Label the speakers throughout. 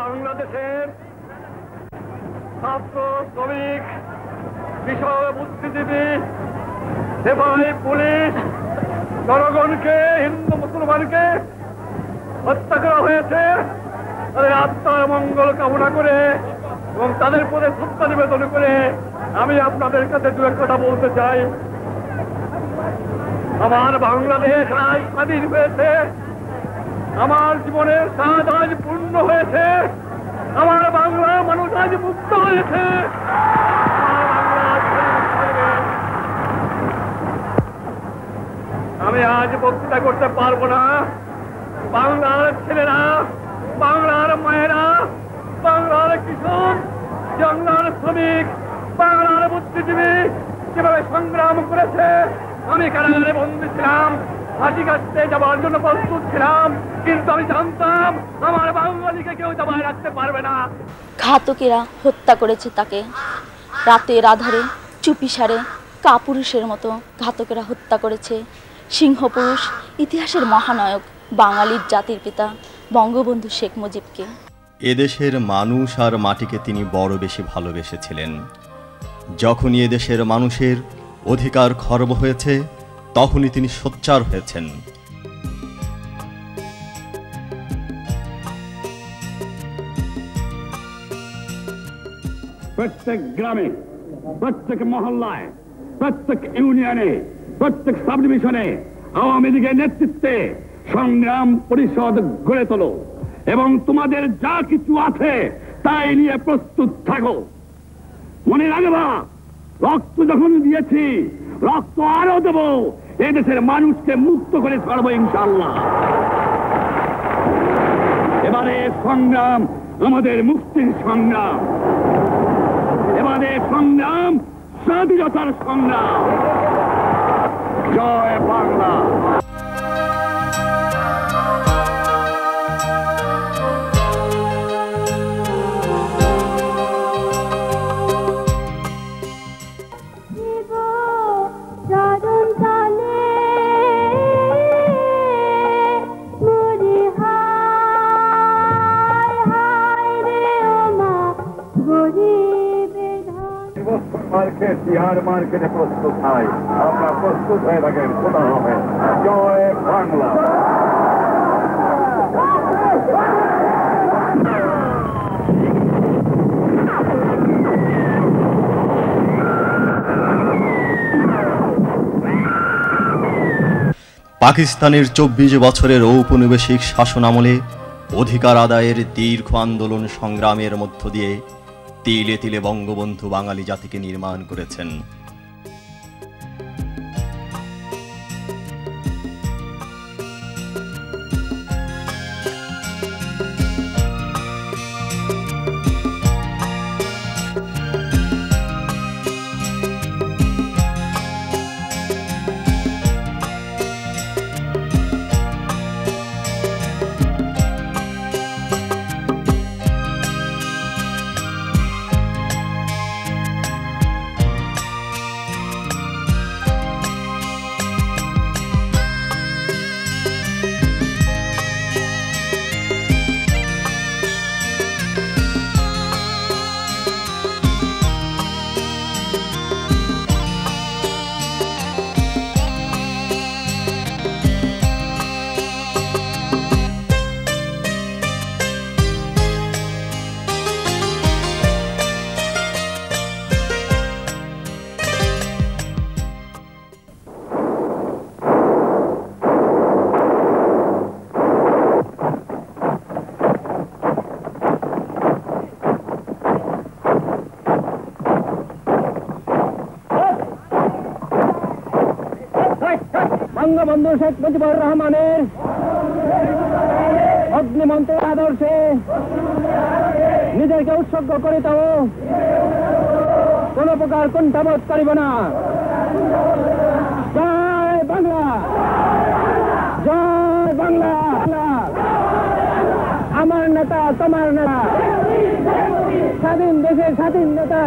Speaker 1: বাংলাদেশের ছাত্র শ্রমিক কৃষক বুদ্ধিজীবী সেবাই পুলিশ জনগণকে হিন্দু মুসলমানকে হত্যা করা হয়েছে। তাদের আত্মার মঙ্গল কামনা করে এবং তাদের প্রতি শ্রদ্ধা নিবেদন করে আমি আপনাদের কাছে দু এক কথা বলতে চাই। আমার বাংলাদেশ আজ স্বাধীন হয়েছে, আমার জীবনের স্বাদ আজ পূর্ণ হয়েছে, আমার বাংলার মানুষ আজ মুক্ত হয়েছে। আমি আজ বক্তৃতা করতে পারবো না। বাংলার ছেলেরা, বাংলার মায়েরা, বাংলার কৃষক, বাংলার শ্রমিক, বাংলার বুদ্ধিজীবী কিভাবে সংগ্রাম করেছে। আমি কারাগারে বন্দী ছিলাম, ফাঁসি কাটতে যাবার জন্য প্রস্তুত ছিলাম, কিন্তু আমি জানতাম আমার বাঙালিকে কেউ দাবায় রাখতে পারবে না।
Speaker 2: ঘাতকেরা হত্যা করেছে তাকে। রাতের আধারে চুপিসারে কাপুরুষের মতো ঘাতকেরা হত্যা করেছে সিংহপুরুষ, ইতিহাসের মহানায়ক, বাঙালির জাতির পিতা বঙ্গবন্ধু শেখ মুজিবকে।
Speaker 3: এদেশের মানুষ আর মাটিকে তিনি বড় বেশি ভালোবেসেছিলেন। যখনই এদেশের মানুষের অধিকার খর্ব হয়েছে তখনই তিনি সোচ্চার হয়েছেন।
Speaker 4: প্রত্যেক গ্রামে, প্রত্যেক মহল্লায়, প্রত্যেক ইউনিয়নে, প্রত্যেক সাব ডিভিশনে আওয়ামী লীগের নেতৃত্বে সংগ্রাম পরিষদ গড়ে তোলো এবং তোমাদের যা কিছু আছে তাই নিয়ে প্রস্তুত থাকো। মনে রাখবা, রক্ত যখন দিয়েছি রক্ত আরো দেবো, এদেশের মানুষকে মুক্ত করে ছাড়বো ইনশাআল্লাহ। এবারে সংগ্রাম আমাদের মুক্তির সংগ্রাম, এবারে সংগ্রাম স্বাধীনতার সংগ্রাম। জয় বাংলা।
Speaker 1: বিহার মার্কেটে প্রস্তুত হয়, আমরা প্রস্তুত হয়ে থাকেন। খোদা হবে। জয় বাংলা।
Speaker 3: পাকিস্তানের 24 বছরের ঔপনিবেশিক শাসন আমলে অধিকার আদায়ের দীর্ঘ আন্দোলন সংগ্রামের মধ্য দিয়ে তিলে তিলে বঙ্গবন্ধু বাঙালি জাতিকে নির্মাণ করেছেন।
Speaker 5: বঙ্গবন্ধু শেখ মুজিবুর রহমানের অগ্নিমন্ত্রের আদর্শে নিজেকে উৎসর্গ করিত কোন প্রকার কুণ্ঠাবোধ করিব না। জয় বাংলা, জয় বাংলা। আমার নেতা, তোমার নেতা, স্বাধীন দেশের স্বাধীন নেতা।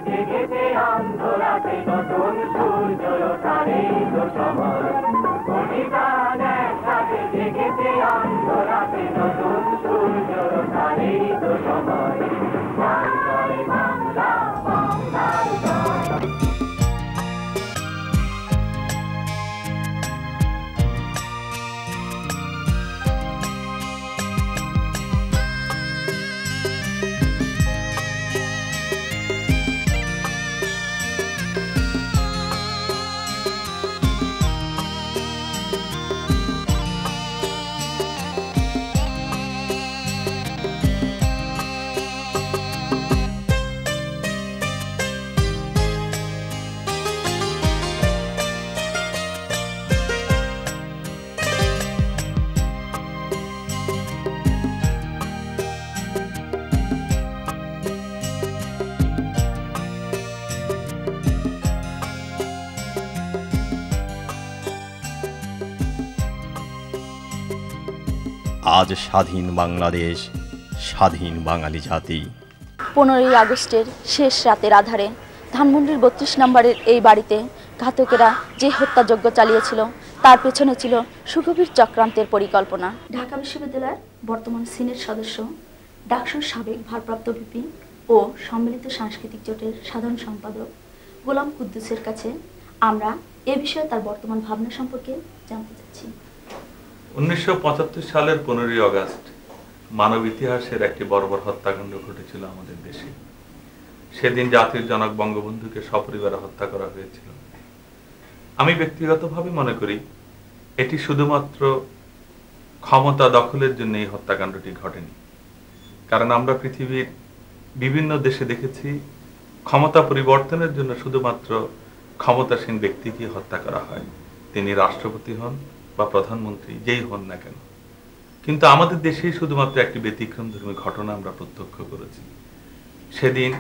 Speaker 1: জেগেছে অন্ধরাতে নতুন সূর্য ওঠারে তো সময় মণিপ্রাণ একসাথে জেগেছে অন্ধরাতে নতুন সূর্য ওঠারে তো সময় জয় বাংলা বাংলার জয়।
Speaker 3: আজ স্বাধীন বাংলাদেশ, স্বাধীন বাঙালি জাতি।
Speaker 2: 15ই আগস্টের শেষ রাতের আধারে ধানমন্ডির 32 নম্বরের এই বাড়িতে ঘাতকেরা যে হত্যাযজ্ঞ চালিয়েছিল তার পেছনে ছিল সুগভীর চক্রান্তের পরিকল্পনা। ঢাকা বিশ্ববিদ্যালয়ের বর্তমান সিনেট সদস্য, ডাকসুর সাবেক ভারপ্রাপ্ত ভিপি ও সম্মিলিত সাংস্কৃতিক জোটের সাধারণ সম্পাদক গোলাম কুদ্দুসের কাছে আমরা এ বিষয়ে তার বর্তমান ভাবনা সম্পর্কে জানতে চাচ্ছি।
Speaker 6: 1975 সালের 15ই আগস্ট মানব ইতিহাসের একটি বর্বর হত্যাকাণ্ড ঘটেছিল আমাদের দেশে। সেদিন জাতির জনক বঙ্গবন্ধুকে সপরিবারে হত্যা করা হয়েছিল। আমি ব্যক্তিগতভাবে মনে করি এটি শুধুমাত্র ক্ষমতা দখলের জন্য এই হত্যাকাণ্ডটি ঘটেনি। কারণ আমরা পৃথিবীর বিভিন্ন দেশে দেখেছি ক্ষমতা পরিবর্তনের জন্য শুধুমাত্র ক্ষমতাসীন ব্যক্তিকে হত্যা করা হয়, তিনি রাষ্ট্রপতি হন বা প্রধানমন্ত্রী যেই হন না কেন। কিন্তু আমাদের দেশেই শুধুমাত্র একটি ব্যতিক্রমধর্মী ঘটনা আমরা প্রত্যক্ষ করেছি। সেদিন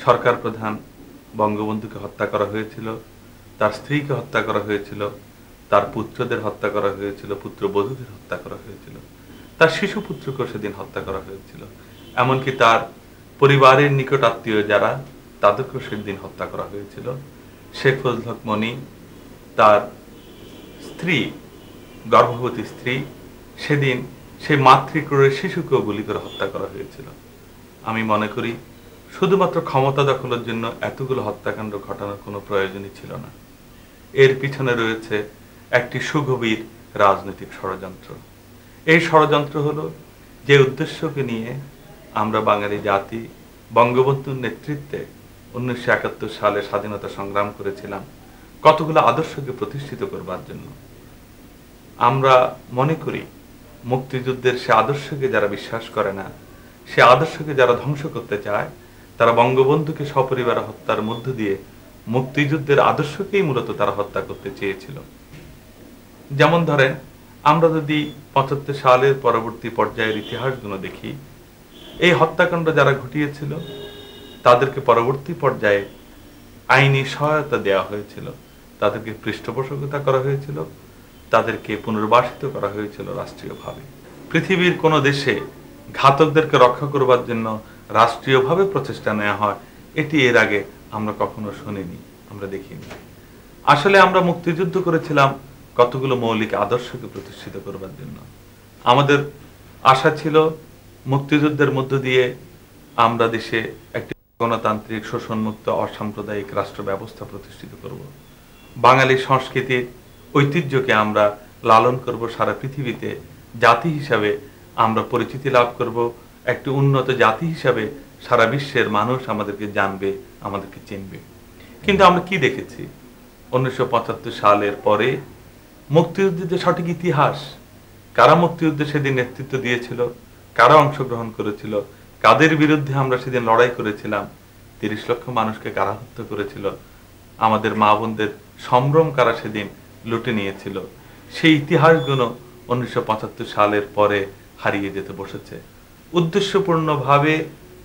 Speaker 6: সরকার প্রধান বঙ্গবন্ধুকে হত্যা করা হয়েছিল, তার স্ত্রীকে হত্যা করা হয়েছিল, তার পুত্রদের হত্যা করা হয়েছিল, পুত্রবধূদের হত্যা করা হয়েছিল, তার শিশু পুত্রকেও সেদিন হত্যা করা হয়েছিল। এমনকি তার পরিবারের নিকট আত্মীয় যারা, তাদেরকেও সেদিন হত্যা করা হয়েছিল। শেখ ফজল হক মনি, তার স্ত্রী, গর্ভবতী স্ত্রী, সেদিন সেই মাতৃক্রোড়ের শিশুকেও গুলি করে হত্যা করা হয়েছিল। আমি মনে করি শুধুমাত্র ক্ষমতা দখলের জন্য এতগুলো হত্যাকাণ্ড ঘটানোর কোনো প্রয়োজনই ছিল না। এর পিছনে রয়েছে একটি সুগভীর রাজনৈতিক ষড়যন্ত্র। এই ষড়যন্ত্র হলো যে উদ্দেশ্যকে নিয়ে আমরা বাঙালি জাতি বঙ্গবন্ধুর নেতৃত্বে 1971 সালে স্বাধীনতা সংগ্রাম করেছিলাম, কতগুলো আদর্শকে প্রতিষ্ঠিত করবার জন্য। আমরা মনে করি মুক্তিযুদ্ধের সে আদর্শকে যারা বিশ্বাস করে না, সে আদর্শকে যারা ধ্বংস করতে চায়, তারা বঙ্গবন্ধুকে সপরিবারে হত্যার মধ্য দিয়ে মুক্তিযুদ্ধের আদর্শকেই মূলত তারা হত্যা করতে চেয়েছিল। যেমন ধরেন, আমরা যদি 75 সালের পরবর্তী পর্যায়ের ইতিহাসগুলো দেখি, এই হত্যাকাণ্ড যারা ঘটিয়েছিল তাদেরকে পরবর্তী পর্যায়ে আইনি সহায়তা দেওয়া হয়েছিল, তাদেরকে পৃষ্ঠপোষকতা করা হয়েছিল, তাদেরকে পুনর্বাসিত করা হয়েছিল রাষ্ট্রীয়ভাবে। পৃথিবীর কোনো দেশে ঘাতকদেরকে রক্ষা করবার জন্য রাষ্ট্রীয়ভাবে প্রচেষ্টা নেওয়া হয়, এটি এর আগে আমরা কখনো শুনিনি, আমরা দেখিনি। আসলে আমরা মুক্তিযুদ্ধ করেছিলাম কতগুলো মৌলিক আদর্শকে প্রতিষ্ঠিত করবার জন্য। আমাদের আশা ছিল মুক্তিযুদ্ধের মধ্য দিয়ে আমরা দেশে একটি গণতান্ত্রিক, শোষণমুক্ত, অসাম্প্রদায়িক রাষ্ট্র ব্যবস্থা প্রতিষ্ঠিত করব। বাঙালি সংস্কৃতির ঐতিহ্যকে আমরা লালন করব, সারা পৃথিবীতে জাতি হিসাবে আমরা পরিচিতি লাভ করব, একটি উন্নত জাতি হিসাবে সারা বিশ্বের মানুষ আমাদেরকে জানবে, আমাদেরকে চিনবে। কিন্তু আমরা কি দেখেছি 1975 সালের পরে? মুক্তিযুদ্ধের সঠিক ইতিহাস, কারা মুক্তিযুদ্ধে সেদিন নেতৃত্ব দিয়েছিল, কারা অংশগ্রহণ করেছিল, কাদের বিরুদ্ধে আমরা সেদিন লড়াই করেছিলাম, 30 লক্ষ মানুষকে কারা হত্যা করেছিল, আমাদের মা বোনদের সম্ভ্রম কারা সেদিন লুটে নিয়েছিল, সেই ইতিহাসগুলো 1975 সালের পরে হারিয়ে যেতে বসেছে। উদ্দেশ্যপূর্ণভাবে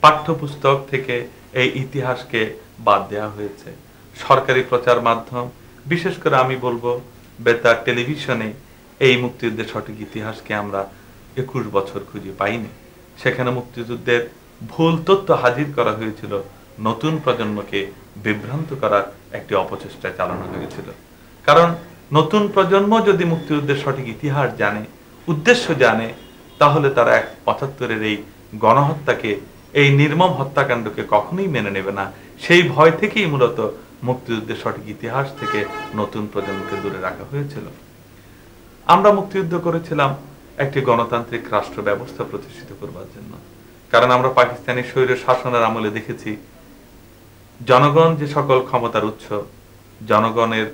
Speaker 6: পাঠ্যপুস্তক থেকে এই ইতিহাসকে বাদ দেওয়া হয়েছে। সরকারি প্রচার মাধ্যম, বিশেষ করে আমি বলবো বেতার, টেলিভিশনে এই মুক্তিযুদ্ধের সঠিক ইতিহাসকে আমরা 21 বছর খুঁজে পাইনি। সেখানে মুক্তিযুদ্ধের ভুল তথ্য হাজির করা হয়েছিল নতুন প্রজন্মকে বিভ্রান্ত করার একটি অপচেষ্টা চালানো হয়েছিল। কারণ নতুন প্রজন্ম যদি মুক্তিযুদ্ধের সঠিক ইতিহাস জানে, উদ্দেশ্য জানে, তাহলে তারা ৭৫-এর এই গণহত্যাকে, এই নির্মম হত্যাকাণ্ডকে কখনোই মেনে নেবে না। সেই ভয় থেকেই মূলত মুক্তিযুদ্ধের সঠিক ইতিহাস থেকে নতুন প্রজন্মকে দূরে রাখা হয়েছিল। আমরা মুক্তিযুদ্ধ করেছিলাম একটি গণতান্ত্রিক রাষ্ট্র ব্যবস্থা প্রতিষ্ঠিত করবার জন্য। কারণ আমরা পাকিস্তানি স্বৈর শাসনের আমলে দেখেছি জনগণ যে সকল ক্ষমতার উৎস, জনগণের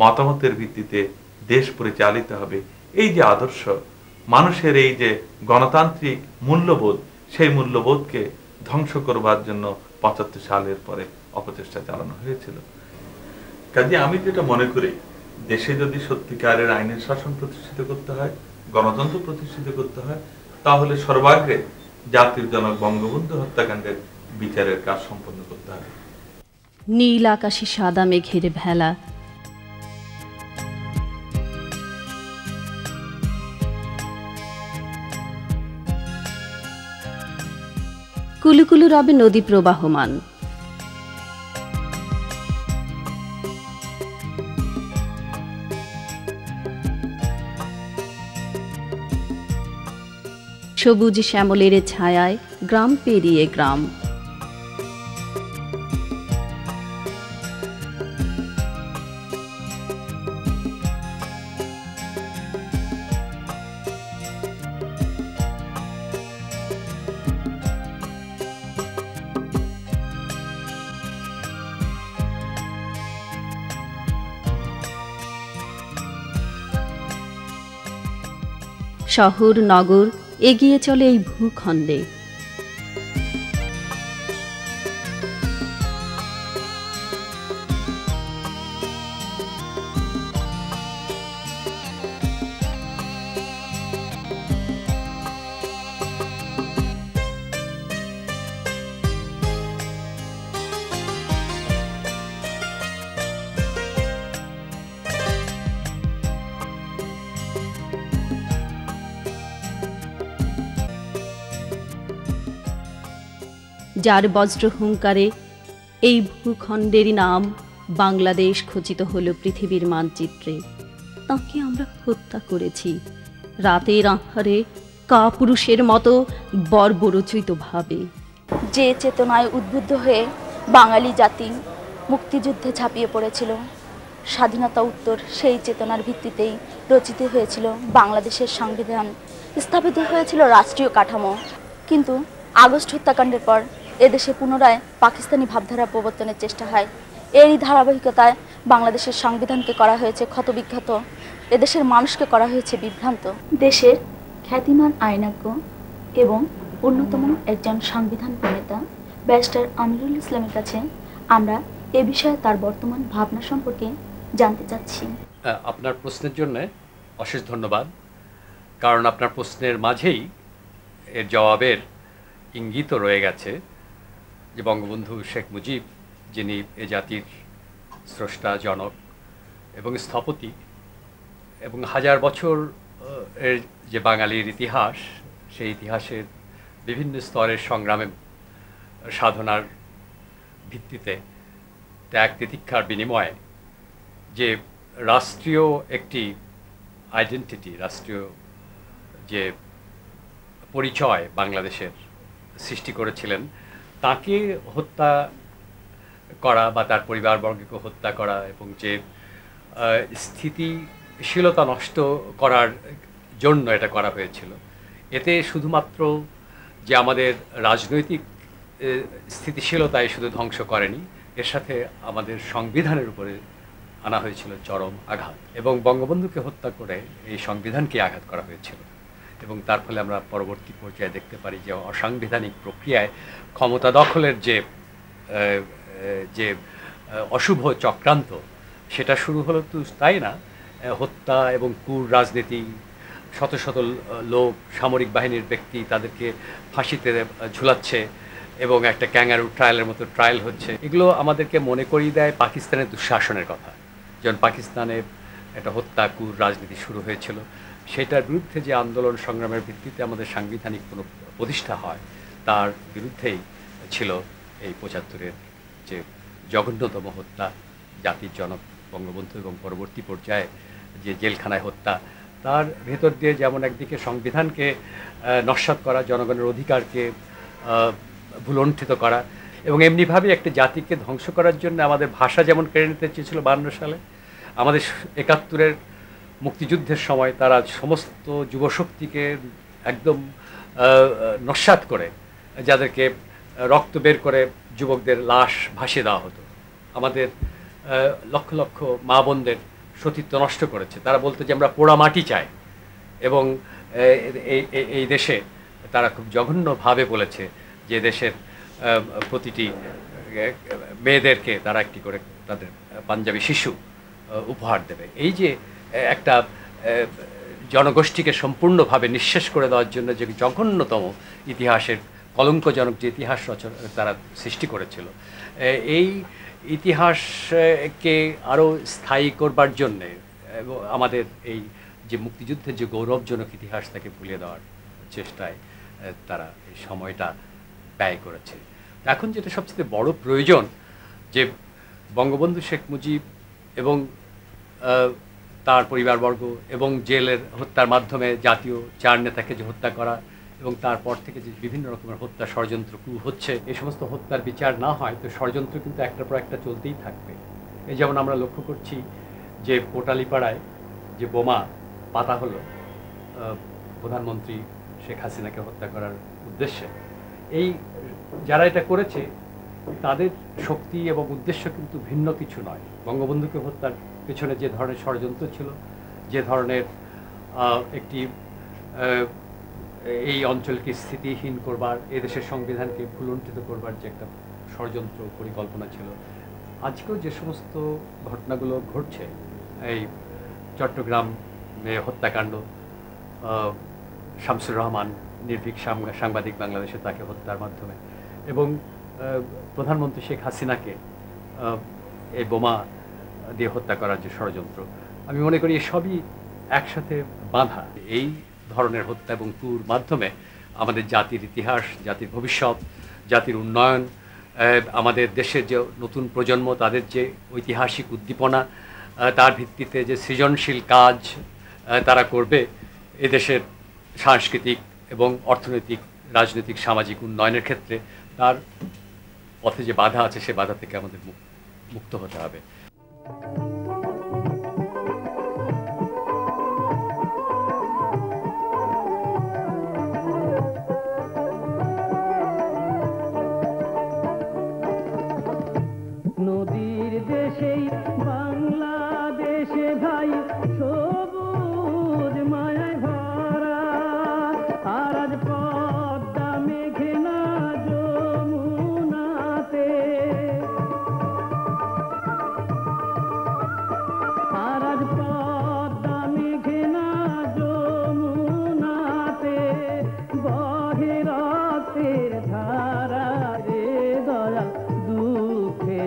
Speaker 6: মতামতের ভিত্তিতে দেশ পরিচালিত হবে, এই যে আদর্শ, মানুষের এই যে গণতান্ত্রিক মূল্যবোধ, সেই মূল্যবোধকে ধ্বংস করবার জন্য ৭৫ সালের পরে অপচেষ্টা চালানো হয়েছিল। কাজে আমি যেটা মনে করি, দেশে যদি সত্যিকারের আইনের শাসন প্রতিষ্ঠিত করতে হয়, গণতন্ত্র প্রতিষ্ঠিত করতে হয়, তাহলে সর্বাগ্রে জাতির জনক বঙ্গবন্ধু হত্যাকাণ্ডের বিচারের কাজ সম্পন্ন করতে হবে।
Speaker 7: নীল আকাশে সাদা মেঘের ভেলা, কুলুকুলু রবে নদী প্রবাহমান, সবুজ শ্যামলের ছায়ায় গ্রাম পেরিয়ে গ্রাম, শহর নগর এগিয়ে চলে এই ভূখণ্ডে। যার বজ্র হুঙ্কারে এই ভূখণ্ডেরই নাম বাংলাদেশ খচিত হলো পৃথিবীর মানচিত্রে, তাকে আমরা হত্যা করেছি রাতের আঁধারে কাপুরুষের মতো বর্বরচিতভাবে।
Speaker 2: যে চেতনায় উদ্বুদ্ধ হয়ে বাঙালি জাতি মুক্তিযুদ্ধে ঝাঁপিয়ে পড়েছিল, স্বাধীনতা উত্তর সেই চেতনার ভিত্তিতেই রচিত হয়েছিল বাংলাদেশের সংবিধান, স্থাপিত হয়েছিল রাষ্ট্রীয় কাঠামো। কিন্তু আগস্ট হত্যাকাণ্ডের পর এদেশে পুনরায় পাকিস্তানি ভাবধারা প্রবর্তনের চেষ্টা হয়। এরই ধারাবাহিকতায় বাংলাদেশের সংবিধানকে করা হয়েছে ক্ষতবিক্ষত, এদেশের মানুষকে করা হয়েছে বিভ্রান্ত। দেশের খ্যাতিমান আইনজ্ঞ এবং অন্যতম একজন সংবিধান প্রণেতা ব্যারিস্টার আমিরুল ইসলামের কাছে আমরা এ বিষয়ে তার বর্তমান ভাবনা সম্পর্কে জানতে চাচ্ছি।
Speaker 8: আপনার প্রশ্নের জন্য অশেষ ধন্যবাদ, কারণ আপনার প্রশ্নের মাঝেই এর জবাবের ইঙ্গিত রয়ে গেছে যে বঙ্গবন্ধু শেখ মুজিব, যিনি এ জাতির স্রষ্টা, জনক এবং স্থপতি, এবং হাজার বছর এর যে বাঙালির ইতিহাস, সেই ইতিহাসের বিভিন্ন স্তরের সংগ্রামে, সাধনার ভিত্তিতে, ত্যাগ তিতিক্ষার বিনিময়ে যে রাষ্ট্রীয় একটি আইডেন্টিটি, রাষ্ট্রীয় যে পরিচয় বাংলাদেশের সৃষ্টি করেছিলেন, তাকে হত্যা করা বা তার পরিবারবর্গকে হত্যা করা এবং যে স্থিতিশীলতা নষ্ট করার জন্য এটা করা হয়েছিল, এতে শুধুমাত্র যে আমাদের রাজনৈতিক স্থিতিশীলতায় শুধু ধ্বংস করেনি, এর সাথে আমাদের সংবিধানের উপরে আনা হয়েছিল চরম আঘাত, এবং বঙ্গবন্ধুকে হত্যা করে এই সংবিধানকে আঘাত করা হয়েছিল। এবং তার ফলে আমরা পরবর্তী পর্যায়ে দেখতে পারি যে অসাংবিধানিক প্রক্রিয়ায় ক্ষমতা দখলের যে অশুভ চক্রান্ত, সেটা শুরু হলো তো তাই না, হত্যা এবং কুর রাজনীতি, শত শত লোক, সামরিক বাহিনীর ব্যক্তি, তাদেরকে ফাঁসিতে ঝুলাচ্ছে এবং একটা ক্যাঙ্গারু ট্রায়ালের মতো ট্রায়াল হচ্ছে। এগুলো আমাদেরকে মনে করিয়ে দেয় পাকিস্তানের দুঃশাসনের কথা। যখন পাকিস্তানে একটা হত্যা কুর রাজনীতি শুরু হয়েছিল, সেটার বিরুদ্ধে যে আন্দোলন সংগ্রামের ভিত্তিতে আমাদের সাংবিধানিক কোনো প্রতিষ্ঠা হয়, তার বিরুদ্ধেই ছিল এই ৭৫-এর সবচেয়ে জঘন্যতম হত্যা, জাতির জনক বঙ্গবন্ধু এবং পরবর্তী পর্যায়ে যে জেলখানায় হত্যা, তার ভেতর দিয়ে যেমন একদিকে সংবিধানকে নস্যাৎ করা, জনগণের অধিকারকে ভুলণ্ঠিত করা, এবং এমনিভাবে একটা জাতিকে ধ্বংস করার জন্য আমাদের ভাষা যেমন কেড়ে নিতে চেয়েছিল 52 সালে, আমাদের 71-এর মুক্তিযুদ্ধের সময় তারা সমস্ত যুবশক্তিকে একদম নস্যাৎ করে, যাদেরকে রক্ত বের করে যুবকদের লাশ ভাসিয়ে দেওয়া হতো, আমাদের লক্ষ লক্ষ মা বোনদের সতীত্ব নষ্ট করেছে। তারা বলতো যে আমরা পোড়া মাটি চাই, এবং এই দেশে তারা খুব জঘন্যভাবে বলেছে যে দেশের প্রতিটি মেয়েদেরকে তারা একটি করে তাদের পাঞ্জাবি শিশু উপহার দেবে। এই যে একটা জনগোষ্ঠীকে সম্পূর্ণভাবে নিঃশেষ করে দেওয়ার জন্য যে জঘন্যতম ইতিহাসের কলঙ্কজনক যে ইতিহাস রচনা তারা সৃষ্টি করেছিল, এই ইতিহাসকে আরও স্থায়ী করবার জন্যে আমাদের এই যে মুক্তিযুদ্ধের যে গৌরবজনক ইতিহাস তাকে ভুলিয়ে দেওয়ার চেষ্টায় তারা এই সময়টা ব্যয় করেছে। এখন যেটা সবচেয়ে বড় প্রয়োজন, যে বঙ্গবন্ধু শেখ মুজিব এবং তার পরিবারবর্গ এবং জেলের হত্যার মাধ্যমে জাতীয় 4 নেতাকে যে হত্যা করা, এবং তারপর থেকে যে বিভিন্ন রকমের হত্যা ষড়যন্ত্র হচ্ছে, এই সমস্ত হত্যার বিচার না হয় তো ষড়যন্ত্র কিন্তু একটার পর একটা চলতেই থাকবে। এই যেমন আমরা লক্ষ্য করছি যে কোটালীপাড়ায় যে বোমা পাতা হলো প্রধানমন্ত্রী শেখ হাসিনাকে হত্যা করার উদ্দেশ্যে, এই যারা এটা করেছে তাদের শক্তি এবং উদ্দেশ্য কিন্তু ভিন্ন কিছু নয়। বঙ্গবন্ধুকে হত্যার পেছনে যে ধরনের ষড়যন্ত্র ছিল, যে ধরনের একটি এই অঞ্চলকে স্থিতিহীন করবার, এদেশের সংবিধানকে ভুলণ্ঠিত করবার যে একটা ষড়যন্ত্র পরিকল্পনা ছিল, আজকেও যে সমস্ত ঘটনাগুলো ঘটছে, এই চট্টগ্রামে হত্যাকাণ্ড, শামসুর রহমান নির্ভীক সাংবাদিক বাংলাদেশে তাকে হত্যার মাধ্যমে, এবং প্রধানমন্ত্রী শেখ হাসিনাকে এই বোমা দিয়ে হত্যা করার যে ষড়যন্ত্র, আমি মনে করি সবই একসাথে বাঁধা। এই ধরনের হত্যা এবং ক্রুর মাধ্যমে আমাদের জাতির ইতিহাস, জাতির ভবিষ্যৎ, জাতির উন্নয়ন, আমাদের দেশের যে নতুন প্রজন্ম তাদের যে ঐতিহাসিক উদ্দীপনা, তার ভিত্তিতে যে সৃজনশীল কাজ তারা করবে, এদেশের সাংস্কৃতিক এবং অর্থনৈতিক, রাজনৈতিক, সামাজিক উন্নয়নের ক্ষেত্রে তার পথে যে বাধা আছে সে বাধা থেকে আমাদের মুক্ত হতে হবে।
Speaker 5: নদীর দেশেই বাংলাদেশে ভাই সবুজ মায়ায় ভরা, আর আজ পদ্মা মেঘনা যমুনাতে, আর আজ পদ্মা মেঘনা যমুনাতে বহে রক্তের ধারা রে দয়া, দুঃখে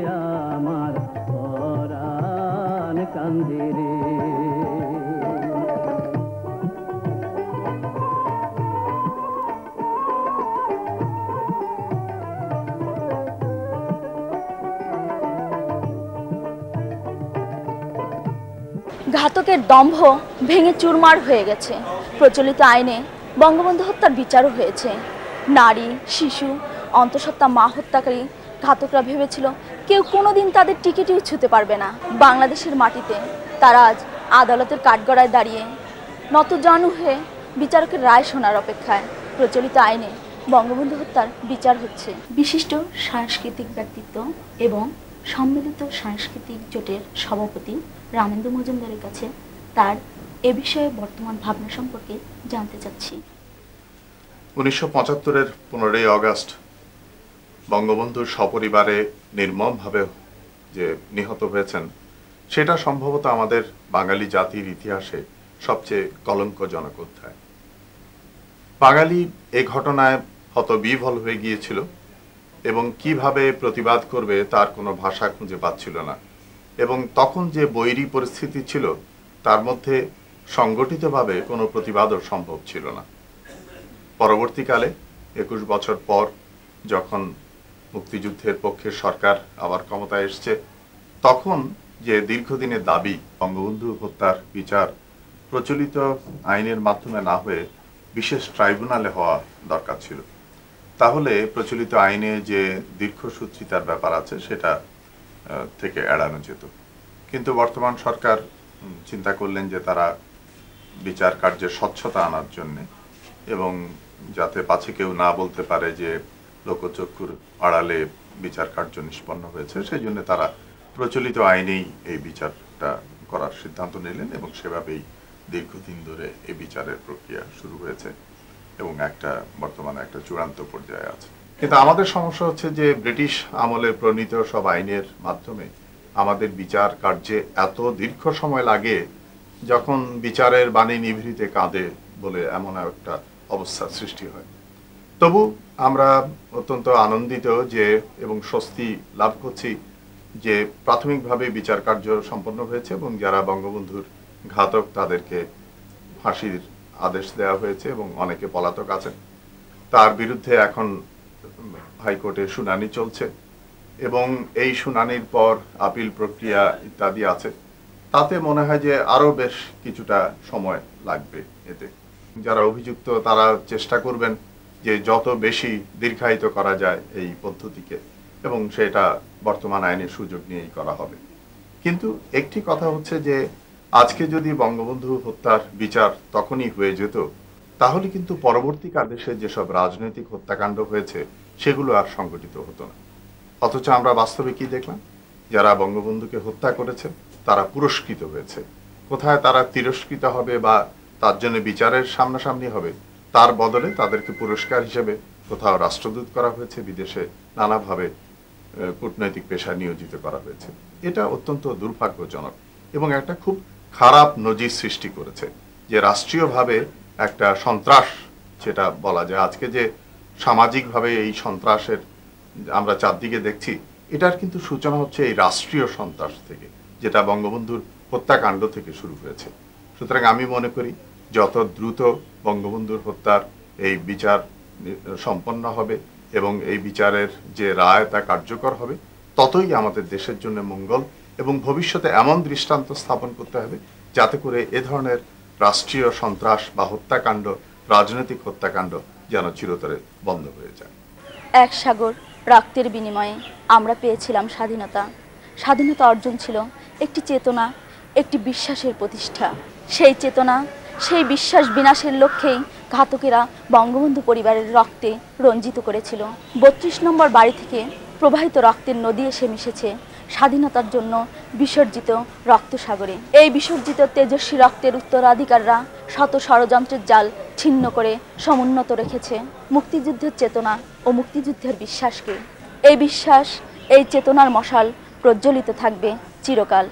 Speaker 5: আমার পরাণ কান্দে রে।
Speaker 2: ঘাতকের দম্ভ ভেঙে চুরমার হয়ে গেছে। প্রচলিত আইনে বঙ্গবন্ধু হত্যার বিচারও হয়েছে। নারী, শিশু, অন্তঃসত্ত্বা মা হত্যাকারী ঘাতকরা ভেবেছিল কেউ কোনোদিন তাদের টিকিটিও ছুঁতে পারবে না। বাংলাদেশের মাটিতে তারা আজ আদালতের কাঠগড়ায় দাঁড়িয়ে নতজানু হয়ে বিচারকের রায় শোনার অপেক্ষায়। প্রচলিত আইনে বঙ্গবন্ধু হত্যার বিচার হচ্ছে। বিশিষ্ট সাংস্কৃতিক ব্যক্তিত্ব এবং সম্মিলিত সাংস্কৃতিক জোটের সভাপতি রামেন্দু মজুমদারের কাছে তার এ বিষয়ে বর্তমান ভাবনা সম্পর্কে জানতে চাচ্ছি।
Speaker 9: 1975-এর 15ই আগস্ট বঙ্গবন্ধুর সপরিবারে নির্মমভাবে যে নিহত হয়েছেন, সেটা সম্ভবত আমাদের বাঙালি জাতির ইতিহাসে সবচেয়ে কলঙ্কজনক অধ্যায়। বাঙালি এ ঘটনায় হতবিহ্বল হয়ে গিয়েছিল এবং কিভাবে প্রতিবাদ করবে তার কোনো ভাষা খুঁজে পাচ্ছিল না, এবং তখন যে বৈরী পরিস্থিতি ছিল তার মধ্যে সংগঠিতভাবে কোনো প্রতিবাদও সম্ভব ছিল না। পরবর্তীকালে 21 বছর পর যখন মুক্তিযুদ্ধের পক্ষের সরকার আবার ক্ষমতায় এসছে, তখন যে দীর্ঘদিনের দাবি বঙ্গবন্ধু হত্যার বিচার প্রচলিত আইনের মাধ্যমে না হয়ে বিশেষ ট্রাইব্যুনালে হওয়া দরকার ছিল, তাহলে প্রচলিত আইনে যে দীর্ঘসূত্রিতার ব্যাপার আছে সেটা থেকে এড়ানো যেত। কিন্তু বর্তমান সরকার চিন্তা করলেন যে তারা বিচার কার্যের স্বচ্ছতা আনার জন্যে এবং যাতে পাছে কেউ না বলতে পারে যে লোকচক্ষুর আড়ালে বিচার কার্য নিষ্পন্ন হয়েছে, সেই জন্য তারা প্রচলিত আইনেই এই বিচারটা করার সিদ্ধান্ত নিলেন এবং সেভাবেই দীর্ঘদিন ধরে এই বিচারের প্রক্রিয়া শুরু হয়েছে এবং বর্তমানে একটা চূড়ান্ত পর্যায়ে আছে। কিন্তু আমাদের সমস্যা হচ্ছে যে ব্রিটিশ আমলে প্রণীত সব আইনের মাধ্যমে আমাদের বিচার কার্যে এত দীর্ঘ সময় লাগে, যখন বিচারের বাণী নিভৃতে কাঁদে বলে এমন একটা অবস্থার সৃষ্টি হয়। তবু আমরা অত্যন্ত আনন্দিত যে এবং স্বস্তি লাভ করছি যে প্রাথমিকভাবে বিচার কার্য সম্পন্ন হয়েছে এবং যারা বঙ্গবন্ধুর ঘাতক তাদেরকে ফাঁসির আদেশ দেওয়া হয়েছে এবং অনেকে পলাতক আছেন। তার বিরুদ্ধে এখন হাইকোর্টে শুনানি চলছে এবং এই শুনানির পর আপিল প্রক্রিয়া ইত্যাদি আছে। তাতে মনে হয় যে আরো বেশ কিছুটা সময় লাগবে। এতে যারা অভিযুক্ত তারা চেষ্টা করবেন যে যত বেশি দীর্ঘায়িত করা যায় এই পদ্ধতিকে, এবং সেটা বর্তমান আইনের সুযোগ নিয়েই করা হবে। কিন্তু একটি কথা হচ্ছে যে আজকে যদি বঙ্গবন্ধু হত্যার বিচার তখনই হয়ে যেত, তাহলে কিন্তু পরবর্তীকালে দেশে যেসব রাজনৈতিক হত্যাকাণ্ড হয়েছে সেগুলো আর সংগঠিত হতো না। অথচ আমরা বাস্তবে কি দেখলাম? যারা বঙ্গবন্ধুকে হত্যা করেছে তারা পুরস্কৃত হয়েছে। কোথায় তারা তিরস্কৃত হবে বা তার জন্য বিচারের সামনাসামনি হবে, তার বদলে তাদেরকে পুরস্কার হিসেবে কোথাও রাষ্ট্রদূত করা হয়েছে, বিদেশে নানাভাবে কূটনৈতিক পেশায় নিয়োজিত করা হয়েছে। এটা অত্যন্ত দুর্ভাগ্যজনক এবং একটা খুব খারাপ নজির সৃষ্টি করেছে যে রাষ্ট্রীয়ভাবে একটা সন্ত্রাস, যেটা বলা যায় আজকে যে সামাজিকভাবে এই সন্ত্রাসের আমরা চারদিকে দেখছি, এটার কিন্তু সূচনা হচ্ছে এই রাষ্ট্রীয় সন্ত্রাস থেকে, যেটা বঙ্গবন্ধুর হত্যাকাণ্ড থেকে শুরু হয়েছে। সুতরাং আমি মনে করি যত দ্রুত বঙ্গবন্ধুর হত্যার এই বিচার সম্পন্ন হবে এবং এই বিচারের যে রায় তা কার্যকর হবে, ততই আমাদের দেশের জন্য মঙ্গল। এবং ভবিষ্যতে এমন দৃষ্টান্ত স্থাপন করতে হবে যাতে করে এ ধরনের রাষ্ট্রীয় সন্ত্রাস বা হত্যাকাণ্ড, রাজনৈতিক হত্যাকাণ্ড যেন চিরতরে বন্ধ হয়ে যায়।
Speaker 2: এক সাগর রক্তের বিনিময়ে আমরা পেয়েছিলাম স্বাধীনতা। স্বাধীনতা অর্জন ছিল একটি চেতনা, একটি বিশ্বাসের প্রতিষ্ঠা। সেই চেতনা, সেই বিশ্বাস বিনাশের লক্ষ্যেই ঘাতকেরা বঙ্গবন্ধু পরিবারের রক্তে রঞ্জিত করেছিল। ৩২ নম্বর বাড়ি থেকে প্রবাহিত রক্তের নদী এসে মিশেছে স্বাধীনতার জন্য বিসর্জিত রক্তসাগরে। এই বিসর্জিত তেজস্বী রক্তের উত্তরাধিকাররা শত ষড়যন্ত্রের জাল ছিন্ন করে সমুন্নত রেখেছে মুক্তিযুদ্ধের চেতনা ও মুক্তিযুদ্ধের বিশ্বাসকে। এই বিশ্বাস, এই চেতনার মশাল প্রজ্বলিত থাকবে চিরকাল।